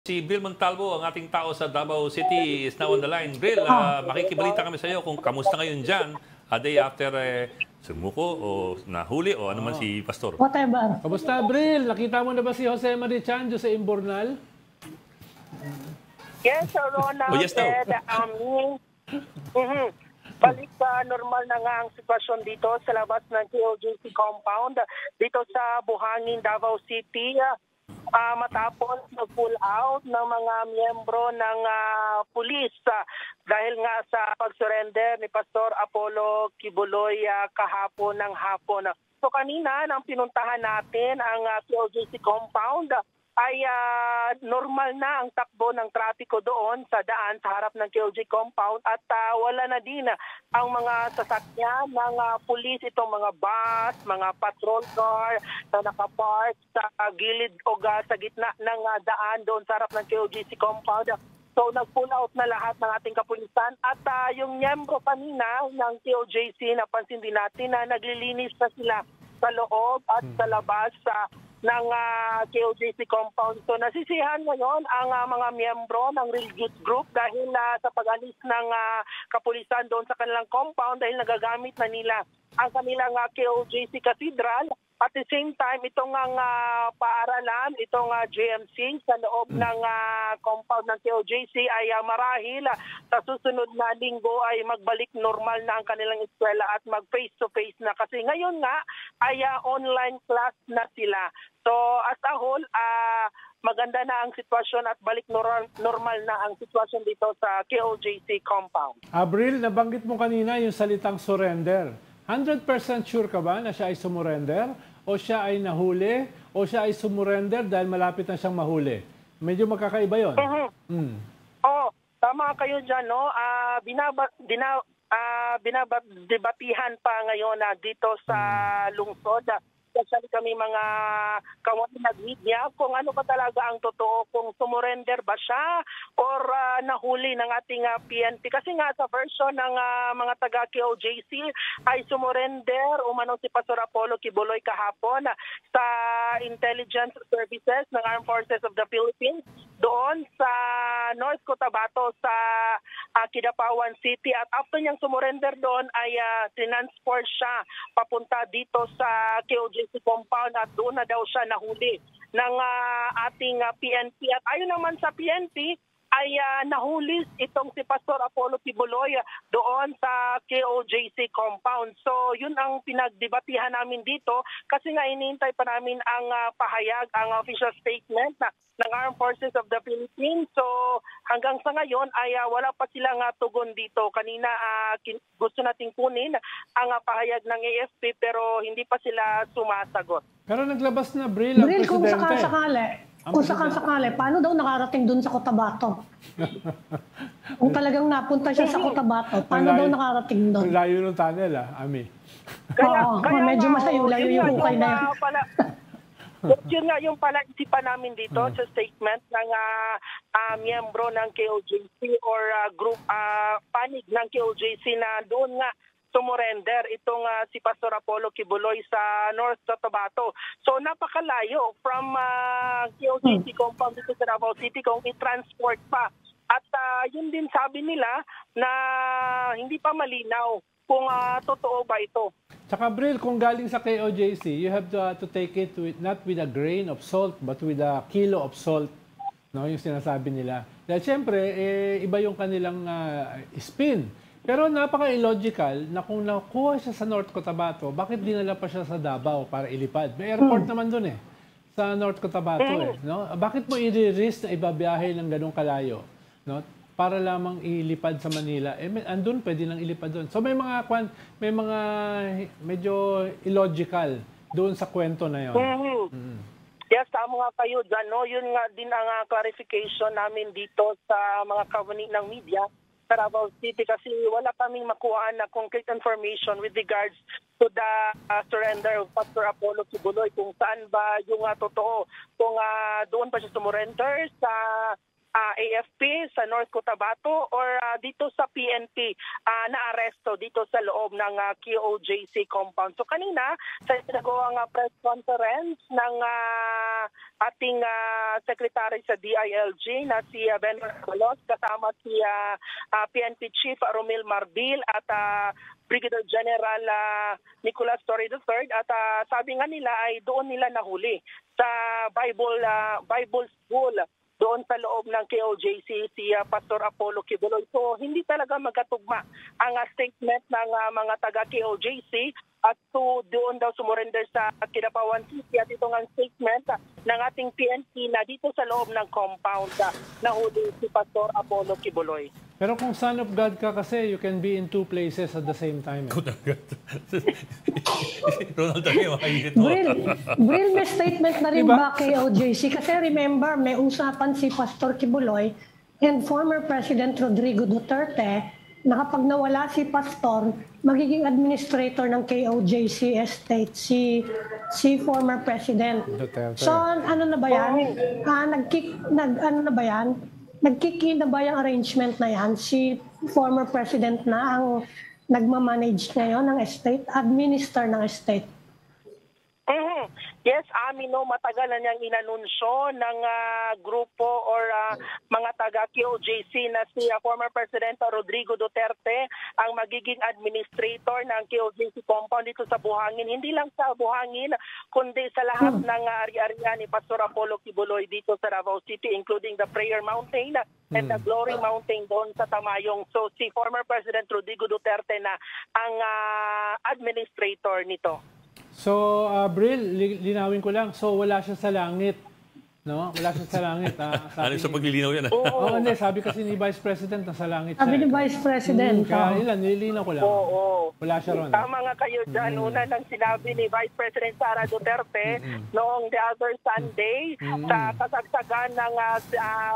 Si Bill Montalvo, ang ating tao sa Davao City, is now on the line. Bill, makikibalita kami sa iyo kung kamusta ngayon dyan, a day after sumuko o nahuli o ano man si Pastor. Whatever. Kamusta, Bril? Nakita mo na ba si Jose Marie Chanjo sa Imbornal? Yes, Sir Ronald. Oh, yes, daw. Balik sa normal na nga ang sitwasyon dito sa labas ng KOJC compound dito sa Buhangin, Davao City. Matapos mag-pull out ng mga miyembro ng pulis dahil nga sa pag-surrender ni Pastor Apollo Kibuloy kahapon ng hapon. So kanina nang pinuntahan natin ang KOJC compound ay normal na ang takbo ng trapiko doon sa daan sa harap ng KOJC compound at wala na din ang mga sasakyan ng pulis, itong mga bus, mga patrol car na nakapark sa gilid o sa gitna ng daan doon sa harap ng KOJC compound. So nag-pull out na lahat ng ating kapulisan at yung miyembro kanina ng KOJC, napansin din natin na naglilinis na sila sa loob at sa labas ng KOJC compound. So nasisihan ngayon ang mga miyembro ng religious group dahil sa pag-alis ng kapulisan doon sa kanilang compound dahil nagagamit na nila ang kanilang KOJC Cathedral. At the same time, itong paaralan, itong JMC sa loob ng compound ng KOJC ay marahil sa susunod na linggo ay magbalik normal na ang kanilang eskwela at mag face-to-face na. Kasi ngayon nga ay online class na sila. So as a whole, maganda na ang sitwasyon at balik normal na ang sitwasyon dito sa KOJC compound. Abril, nabanggit mo kanina yung salitang surrender. 100% sure ka ba na siya ay sumurrender? O siya ay nahuli? O siya ay sumurrender dahil malapit na siyang mahuli? Medyo magkakaiba yun. Tama kayo dyan, no? Binabatihan pa ngayon dito sa lungsod. Kasi kami mga kawani nag-media kung ano ba talaga ang totoo, kung sumurrender ba siya or nahuli ng ating PNP. Kasi nga sa version ng mga taga KOJC ay sumurrender umano si Pastor Apollo Kibuloy kahapon sa Intelligence Services ng Armed Forces of the Philippines doon sa North Cotabato sa Kidapawan City. At after niyang sumurrender doon ay tinransport siya papunta dito sa KOJC compound at doon na daw siya nahuli ng ating PNP. At ayon naman sa PNP ay nahuli itong si Pastor Apollo Kibuloy doon sa KOJC compound. So yun ang pinagdebatihan namin dito kasi nga iniintay pa namin ang pahayag, ang official statement ng Armed Forces of the Philippines. So hanggang sa ngayon ay wala pa silang tugon dito. Kanina gusto nating kunin ang pahayag ng AFP pero hindi pa sila sumasagot. Pero naglabas na, Bril, ang Bril, kung presidente. kung sakali, paano daw nakarating dun sa Cotabato? Kung talagang napunta siya sa Cotabato, paano daw nakarating dun? Layo ng tunnel, Ami. Kaya medyo layo yung hukay na yun. Yun nga yung pala-isipan namin dito sa statement ng miyembro ng KOJC or group panig ng KOJC na doon nga sumurrender itong si Pastor Apollo Kibuloy sa North Cotabato. So napakalayo from KOJC compound dito sa Davao City kung i-transport pa. At yun din sabi nila na hindi pa malinaw kung totoo ba ito. Tsaka, Bril, kung galing sa KOJC, you have to take it not with a grain of salt, but with a kilo of salt. No, yung sinasabi nila. Dahil siyempre, iba yung kanilang spin. Pero napaka-illogical na kung nakuha siya sa North Cotabato, bakit dinala pa siya sa Davao para ilipad? May airport naman doon sa North Cotabato no? Bakit mo i-risk na ibabiyahe ng ganong kalayo? No? Para lamang ilipad sa Manila. Andun pwede nang ilipad doon. So may mga medyo illogical doon sa kwento na 'yon. Yes, tama nga kayo dyan. No? Yun nga din ang clarification namin dito sa mga kawani ng media sa Davao City kasi wala kaming makuha na concrete information with regards to the surrender of Pastor Apollo Kibuloy, kung saan ba yung totoo, kung doon pa siya sumurrender sa AFP sa North Cotabato or dito sa PNP na aresto dito sa loob ng KOJC compound. So kanina sa ginagawang press conference ng ating secretary sa DILG na si Ben Colos kasama si PNP Chief Romel Marbil at Brigadier General Nicolas Torre III at sabi nga nila ay doon nila nahuli sa Bible School doon sa loob ng KOJC si Pastor Apollo Kibuloy. So hindi talaga magkatugma ang statement ng mga taga KOJC at to doon daw sumurrender sa Kidapawan City at ito nga statement ng ating PNP na dito sa loob ng compound nahuli si Pastor Apollo Kibuloy. Pero kung son of God ka kasi, you can be in two places at the same time. Ronald, tayo makainit mo. Bril, may statement na rin Diba? ba kay OJC? Kasi remember, may usapan si Pastor Kibuloy and former President Rodrigo Duterte na kapag nawala si Pastor, magiging administrator ng KOJC estate si former President. Duterte. So, ano na ba yan? Ano na ba yan? Nagkikin na ba yung arrangement na yan? Si former president na ang nagmamanage ngayon ng estate, administer ng estate. Yes, Amino, matagal na niyang inanunsyo ng grupo or mga taga KOJC na si former President Rodrigo Duterte ang magiging administrator ng KOJC compound dito sa Buhangin. Hindi lang sa Buhangin, kundi sa lahat ng ari-arian ni Pastor Apollo Kibuloy dito sa Davao City, including the Prayer Mountain and the Glory Mountain doon sa Tamayong. So si former President Rodrigo Duterte na ang administrator nito. So, Bril, linawin ko lang. So, wala siya sa langit. No? Wala siya sa langit. Ano sa paglilinaw yan? Oo, hindi. Sabi kasi ni Vice President na sa langit siya. Sabi ni Vice President. Kaya ilan, nililinaw ko lang. Wala siya ron. Tama nga kayo dyan. Una nang sinabi ni Vice President Sara Duterte noong the other Sunday sa kasagsagan ng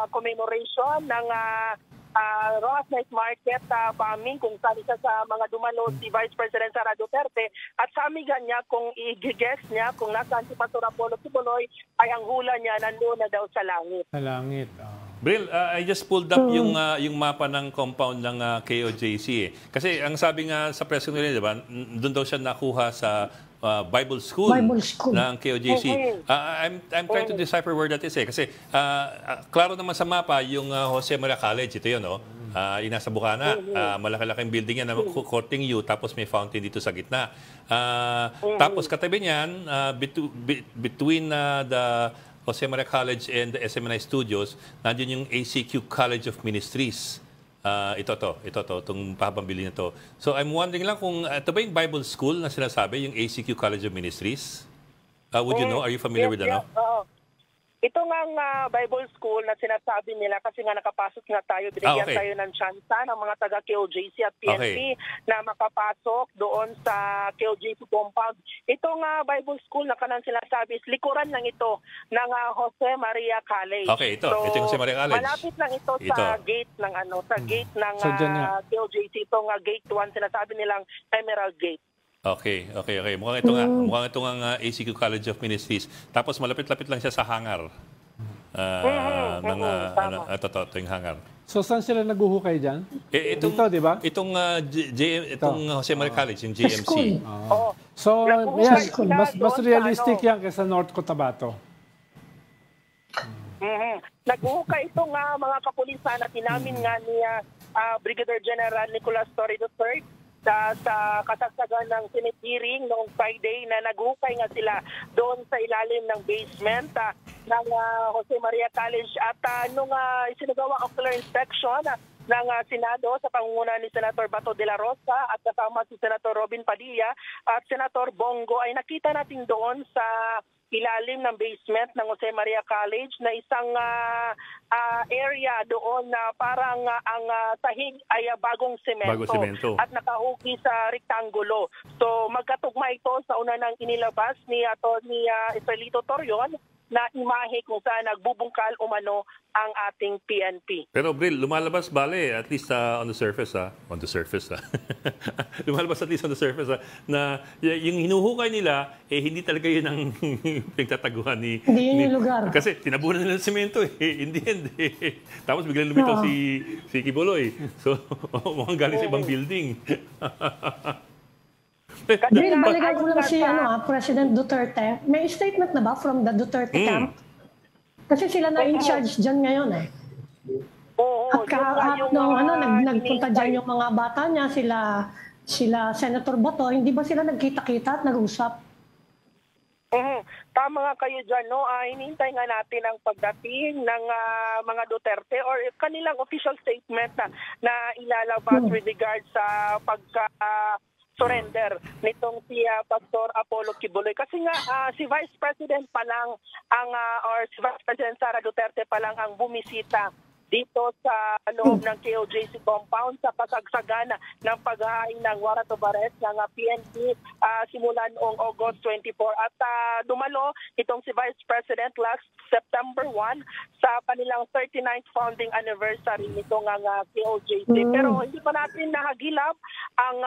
commemoration ng Rojas Night Market bombing kung saan isa sa mga dumalo si Vice President Sara Duterte at sabi niya kung i-guess niya kung nasaan si Pastor Apollo Kibuloy ay ang hula niya nandoon na daw sa langit. Sa langit. Bril, I just pulled up yung mapa ng compound ng KOJC. Kasi ang sabi nga sa press conference, di ba, doon daw siya nakuha sa Bible School ng KOJC. I'm trying to decipher where that is kasi klaro naman sa mapa yung Jose Maria College, ito yun, no? Yung nasa Bukana, malaki-laking building yan na courting you, tapos may fountain dito sa gitna. Tapos katabi niyan, between the Jose Maria College and the SMNI Studios, nandiyan yung ACQ College of Ministries. Itong pahabang-bili na to. So I'm wondering lang kung ito ba yung Bible School na sinasabi, yung ACQ College of Ministries? Would you know? Are you familiar with ano? Ito nga Bible School na sinasabi nila kasi nga nakapasok nga tayo, binigyan tayo ng tsansa ng mga taga KOJC at PNP na makapasok doon sa KOJC compound. Ito nga Bible School na kanang sinasabi, likuran lang ito ng Jose Maria College. Okay, ito yung Jose Maria College. Malapit lang ito sa gate ng gate ng KOJC. Ito nga gate 1, sinasabi nilang Emerald Gate. Okay. Mukhang ito nga ACQ College of Ministries. Tapos malapit-lapit lang siya sa hangar. Ito yung hangar. So, saan sila naguhukay dyan? Dito, di ba? Itong Jose Maria College, yung JMC. So, yes, mas realistic yan kaysa North Cotabato. Naguhukay ito nga mga kapulisan at inamin nga ni Brigadier General Nicolas Torre III sa kasagsagan ng Senate hearing noong Friday na naghukay nga sila doon sa ilalim ng basement ng Jose Maria College at nung isinagawa ang ocular inspection ng Senado sa pangunguna ni Senator Bato de la Rosa at kasama si Senator Robin Padilla at Senator Bongo ay nakita natin doon sa ilalim ng basement ng Jose Maria College na isang area doon na parang ang sahig ay bagong semento at nakahuki sa rektangulo. So magkatugma ito sa una nang inilabas ni Atty. Israelito Torion na imahe kung saan nagbubungkal umano ang ating PNP. Pero Bril, lumalabas bale, at least on the surface, on the surface, lumalabas at least on the surface, na yung hinuhukay nila, hindi talaga yun ang pinagtataguhan ni... Hindi yun yung lugar. Kasi tinabunan nila ng semento hindi. Tapos biglang lumitaw si Kibuloy. So, mukhang galing sa ibang building. Bril, balikan ko lang si President Duterte. May statement na ba from the Duterte camp? Kasi sila na in charge dyan ngayon eh. Oo. At nagpunta dyan yung mga bata niya, sila Senator Bato, hindi ba sila nagkita-kita at nag-usap? Tama nga kayo dyan, no? Hinihintay nga natin ang pagdating ng mga Duterte or kanilang official statement na ilalabas with regard sa surrender nitong si Pastor Apollo Kibuloy. Kasi nga si Vice President pa lang or si Vice President Sara Duterte pa lang ang bumisita dito sa loob ng KOJC compound sa kasagsagan ng paghahain ng warrant of arrest ng PNP simula noong August 24. At dumalo itong si Vice President last September 1 sa kanilang 39th founding anniversary nitong KOJC. Pero hindi pa natin nahagilap ang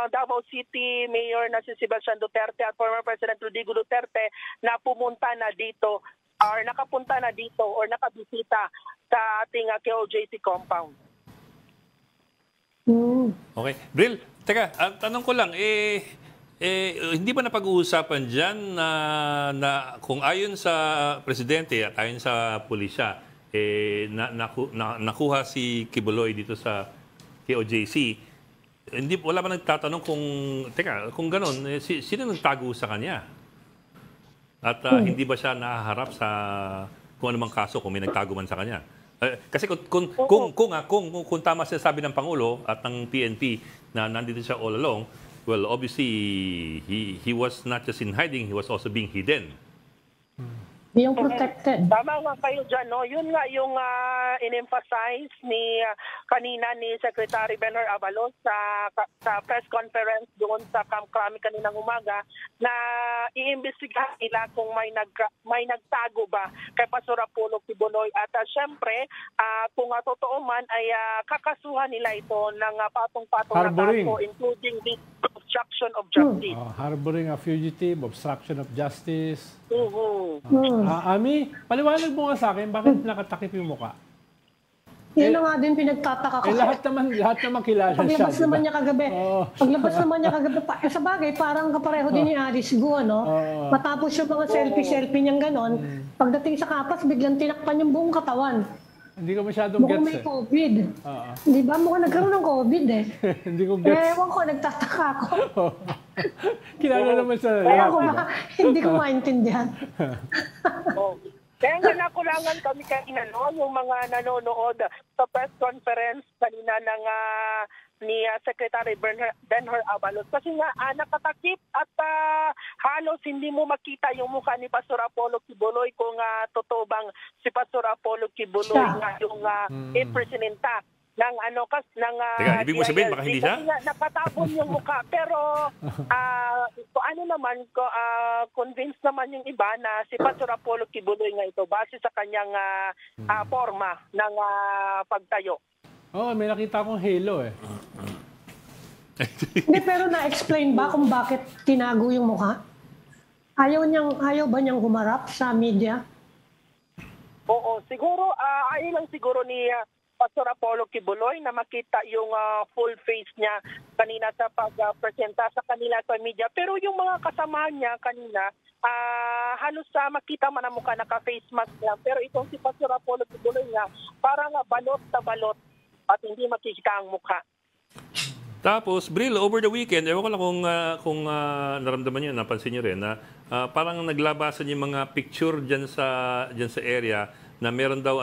Davao City Mayor na si Sebastian Duterte at former President Rodrigo Duterte na pumunta na dito or nakapunta na dito or nakabisita sa ating KOJC compound. Okay. Bril, teka, tanong ko lang, hindi ba napag-uusapan dyan na kung ayon sa presidente at ayon sa pulisya, nakuha si Kibuloy dito sa KOJC, wala ba nagtatanong kung gano'n, sino nagtago sa kanya? At hindi ba siya nahaharap sa kung anumang kaso kung may nagtago man sa kanya? Kasi kung tama sinasabi ng Pangulo at ng PNP na nandito siya all along, well, obviously, he was not just in hiding, he was also being hidden. Yung protected. Tama nga kayo dyan, no? Yun nga yung in-emphasize kanina ni Secretary Benhur Abalos sa press conference doon sa Camp Crame kaninang umaga na iimbestigahan nila kung may nagtago ba kay Pastor Apollo Kibuloy. At syempre, kung totoo man ay kakasuhan nila ito ng patong-patong na kaso, including the obstruction of justice. Harboring a fugitive, obstruction of justice. Ami, paliwanag mo nga sa akin, bakit nakatakip yung mukha? Yan na nga din pinagtataka ko. Lahat naman kilala siya. Paglabas naman niya kagabi. Paglabas naman niya kagabi. Sa bagay, parang kapareho din ni Alice Guo, no? Matapos yung mga selfie niyang ganon, pagdating sa kapas, biglang tinakpan yung buong katawan. Hindi ko masyadong gets. Mukhang may COVID. Di ba? Mukhang nagkaroon ng COVID eh. Hindi ko gets. Ewan ko, nagtataka ako. Kilala naman sa hindi ko maintindihan. Kaya nga nakulangan kami kanina, no? Yung mga nanonood sa press conference kanina ni Secretary Benhur Abalos. Kasi nga nakatakip at halos hindi mo makita yung mukha ni Pastor Apollo Kibuloy kung totoo bang si Pastor Apollo Kibuloy na yung presidenta ng Teka, ibig mo sabihin baka hindi siya? Kasi nakatabon yung mukha. Pero convinced naman yung iba na si Pastor Apollo Kibuloy nga ito base sa kanyang forma ng pagtayo. May nakita akong halo eh. Hindi, pero na-explain ba kung bakit tinago yung mukha? Ayaw ba niyang humarap sa media? Oo, siguro, ayaw lang siguro ni Pastor Apollo Kibuloy na makita yung full face niya kanina sa pag-presenta sa kanila sa media. Pero yung mga kasamahan niya kanina, halos makita man ang mukha, naka-face mask lang. Pero itong si Pastor Apollo Kibuloy nga, parang balot na balot at hindi makikita ang mukha. Tapos, Bril, over the weekend, ewan ko lang kung naramdaman niyo, napansin niyo rin, na parang naglabasan yung mga picture dyan sa area na meron daw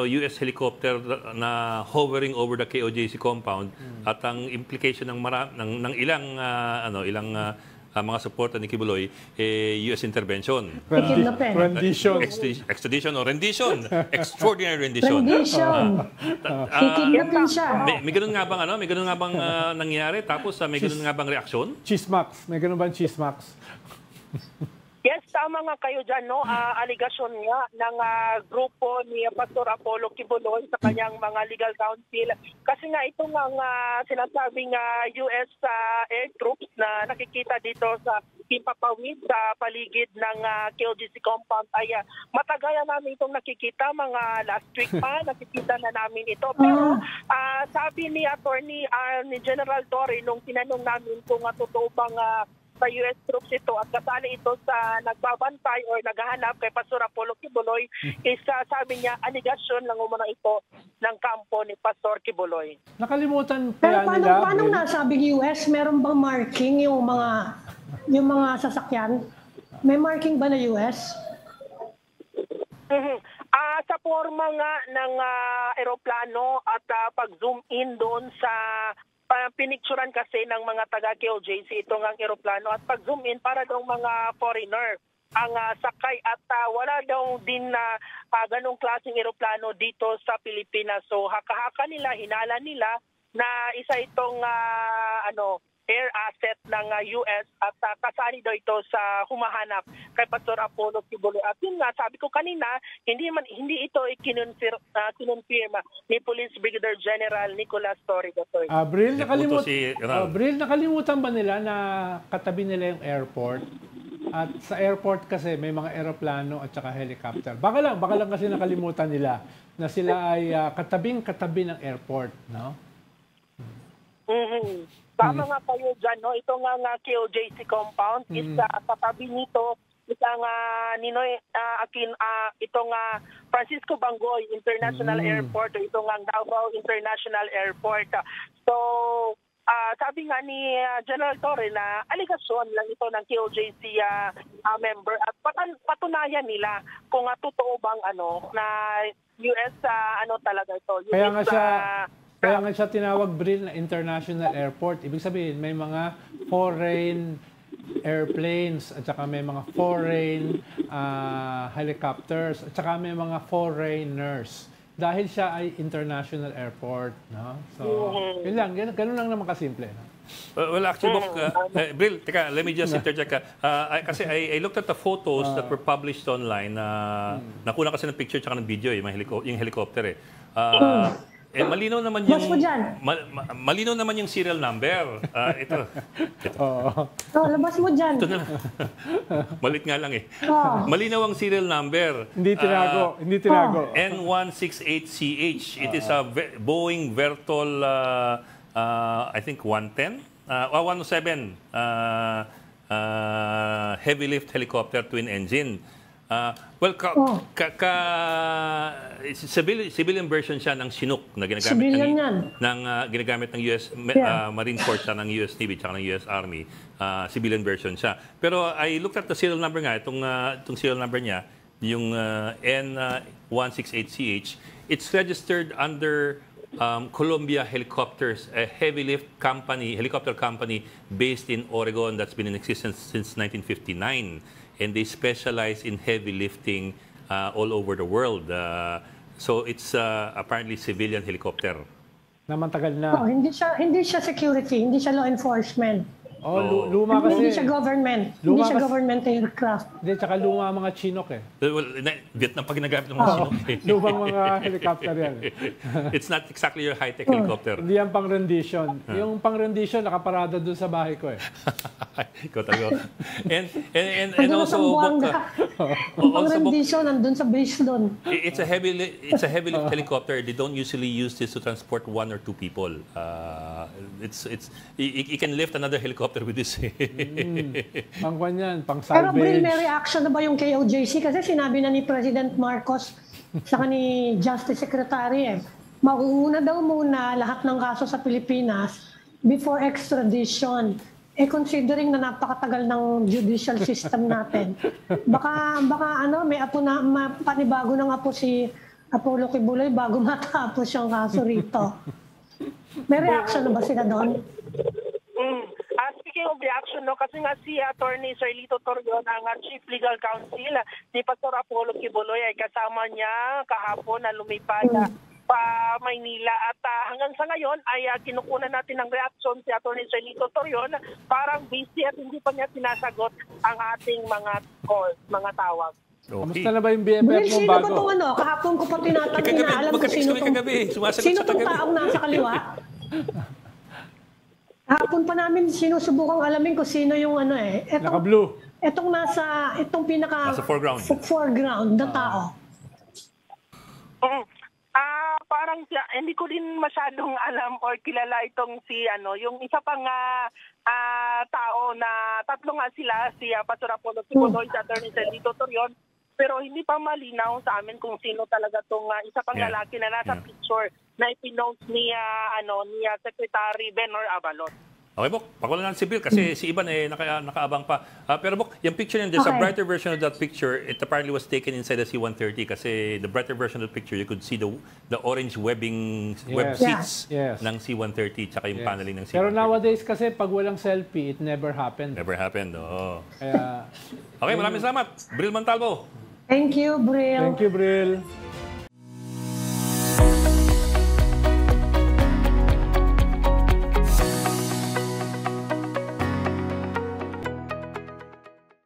US helicopter na hovering over the KOJC compound at ang implication ng ilang mga suporta ni Kibuloy, US intervention. Rendition. Extradition o rendition. Extraordinary rendition. Rendition. Kikidnapin siya. May ganun nga bang nangyari? Tapos may ganun nga bang reaksyon? Chismax. May ganun ba ang chismax? Yes, tama nga kayo dyan, no? Aligasyon nga ng grupo ni Pastor Apollo Kibuloy sa kanyang mga legal counsel. Kasi nga ito nga sinasabing US air troops na nakikita dito sa Himpapawid sa paligid ng KOJC compound ay matagal na namin itong nakikita, mga last week pa nakikita na namin ito. Pero sabi ni attorney ni General Torre nung tinanong namin kung totoo bang sa US troops ito at kasali ito sa nagbabantay or naghahanap kay Pastor Apollo Kibuloy, sabi niya, aligasyon lang umano ito ng kampo ni Pastor Kibuloy. Nakalimutan Pero kaya nila. paano nasabing US, meron bang marking yung mga sasakyan? May marking ba na US? Sa forma nga ng eroplano at pag-zoom in doon sa pinicturan kasi ng mga taga-KOJC itong ang eroplano at pag-zoom in para daw mga foreigner ang sakay at wala daw din na ganong klaseng eroplano dito sa Pilipinas. So haka-haka nila, hinala nila na isa itong air asset ng US at kasali daw ito sa humahanap kay Pastor Apollo Kibuloy. At yun nga, sabi ko kanina, hindi ito kinonfirma ni Police Brigadier General Nicolas Torre. Bril, Bril, nakalimutan ba nila na katabi nila yung airport? At sa airport kasi may mga eroplano at saka helicopter. Baka lang kasi nakalimutan nila na sila ay katabing-katabi ng airport, no? Tama nga kayo dyan, no? Ito nga KOJC compound, katabi nito, isang Ninoy itong Francisco Bangoy International Airport, o itong Davao International Airport. So, sabi nga ni General Torre na aligasyon lang ito ng KOJC member at patunayan nila kung totoo bang na US talaga ito. Kaya nga siya tinawag, Bril, na international airport. Ibig sabihin, may mga foreign airplanes at saka may mga foreign helicopters at saka may mga foreigners. Dahil siya ay international airport. No? So, yun lang. Ganun lang naman kasimple. No? Well, actually, Bril, teka, let me just interject. Kasi I looked at the photos that were published online. Nakuna kasi ng picture at ng video, yung helicopter. Malinaw naman yung malinaw naman yung serial number. Ito. Labas mo dyan. Ito na. Malit nga lang Malinaw ang serial number. Hindi tinago. N168CH. It is a Boeing Vertol I think 110 107 heavy lift helicopter twin engine. Civilian version siya ng Chinook na ginagamit ng US Marine Corps siya, ng US Navy at ng US Army. Civilian version siya. Pero I looked at the serial number nga, itong serial number niya, yung N168CH. It's registered under Columbia Helicopters, a helicopter company based in Oregon that's been in existence since 1959. And they specialize in heavy lifting all over the world. So it's apparently civilian helicopter. Namantagal na. Hindi siya security, hindi siya law enforcement. Luma kasi. Hindi siya government. Hindi siya government aircraft. Hindi, tsaka luma mga Chinook Vietnam pa ginagamit ng mga Chinook. Lumang mga helicopter yan. It's not exactly your high-tech helicopter. Hindi yan pang rendition. Yung pang rendition, nakaparada doon sa bahay ko Ikaw talaga. And also, pang rendition, nandun sa base doon. It's a heavy lift helicopter. They don't usually use this to transport one or two people. You can lift another helicopter with this. Pang kanyan, pang salvage. Pero Bril, may reaction na ba yung KOJC? Kasi sinabi na ni President Marcos sa ni Justice Secretary mauuna daw muna lahat ng kaso sa Pilipinas before extradition. Considering na napakatagal ng judicial system natin. Baka may panibago ng apo si Apollo Kibuloy bago matapos yung kaso rito. May reaction na ba sila doon? Speaking of reaction, kasi nga si Attorney Sirlito Torreon, ang Chief Legal Counsel ni Pastor Apollo Kibuloy, ay kasama niya kahapon na lumipad Maynila. At hanggang sa ngayon ay kinukunan natin ng reaksyon si Atty. Celito Torion. Parang busy at hindi pa niya sinasagot ang ating mga calls, mga tawag. Kamusta na ba yung BFF Bril, mo sino ba bago? itong ano? Kahapon ko pa tinatanong, inaalam ko magka-text sino kami itong kagabi. Sumasagot sino sa itong kagabi. taong nasa kaliwa. Kahapon pa namin sinusubukang alamin kung sino yung ano eh. Naka-blue. Itong pinaka Nasa foreground. foreground na tao. Parang hindi ko din masyadong alam or kilala itong yung isa pang tao na tatlo nga sila, si Pastor Apollo Kibuloy, si Atty. Celito Torion, pero hindi pa malinaw sa amin kung sino talaga itong isa pang lalaki na nasa picture na ipinote ni Secretary Benor Abalon. Okay, Bok. Pakulan natin si Bill kasi si Ivan nakaabang pa. Pero Bok, yung picture niyan, there's a brighter version of that picture. It apparently was taken inside the C-130 kasi the brighter version of the picture, you could see the orange web seats ng C-130 tsaka yung paneling ng C-130. Pero nowadays kasi pag walang selfie, it never happened. Never happened, oo. Kaya, Okay, maraming salamat. Bril Montalvo. Thank you, Bril. thank you, Bril.